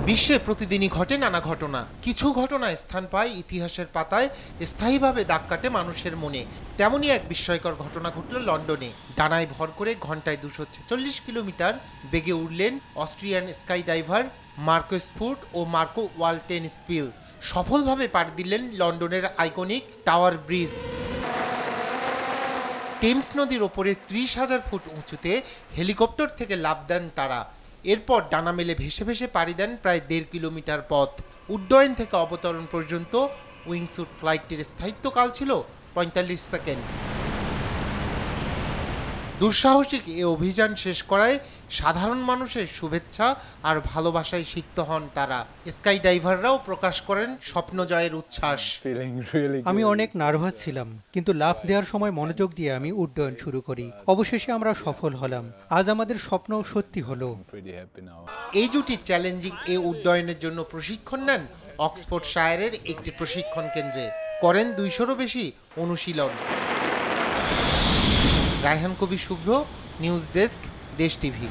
বিশ্বে প্রতিদিনই ঘটে নানা ঘটনা। কিছু ঘটনা স্থান পায় ইতিহাসের পাতায়, স্থায়ীভাবে দাগ কাটে মানুষের মনে। তেমনই এক বিস্ময়কর ঘটনা ঘটল লন্ডনে। ডানায় ভর করে ঘন্টায় 246 কিলোমিটার বেগে উড়লেন অস্ট্রিয়ান স্কাই ডাইভার মার্কো স্পুট ও মার্কো ওয়ালটেন স্পিল। সফলভাবে পাড়ি দিলেন লন্ডনের আইকনিক টাওয়ার ব্রিজ। টেমস নদীর ওপরে 30,000 ফুট উঁচুতে হেলিকপ্টার থেকে লাফ দেন তারা। এরপর ডানা মেলে ভেসে ভেসে পাড়ি দেন প্রায় 1.5 কিলোমিটার পথ। উড্ডয়ন থেকে অবতরণ পর্যন্ত উইংস্যুট ফ্লাইটটির স্থায়িত্বকাল ছিল 45 সেকেন্ড। দুঃসাহসিক এ অভিযান শেষ করায় সাধারণ মানুষের শুভেচ্ছা আর ভালোবাসায় সিক্ত হন তারা। স্কাই ডাইভাররাও প্রকাশ করেন স্বপ্ন জয়ের উচ্ছ্বাস। আমি অনেক নার্ভাস ছিলাম, কিন্তু লাফ দেওয়ার সময় মনোযোগ দিয়ে আমি উড্ডয়ন শুরু করি। অবশেষে আমরা সফল হলাম। আজ আমাদের স্বপ্ন সত্যি হলো। এই জুটি চ্যালেঞ্জিং এ উড্ডয়নের জন্য প্রশিক্ষণ নেন অক্সফোর্ডশায়ারের একটি প্রশিক্ষণ কেন্দ্রে। করেন 200-রও বেশি অনুশীলন। রায়হান কবির শুভ্র, নিউজ ডেস্ক, দেশ টিভি।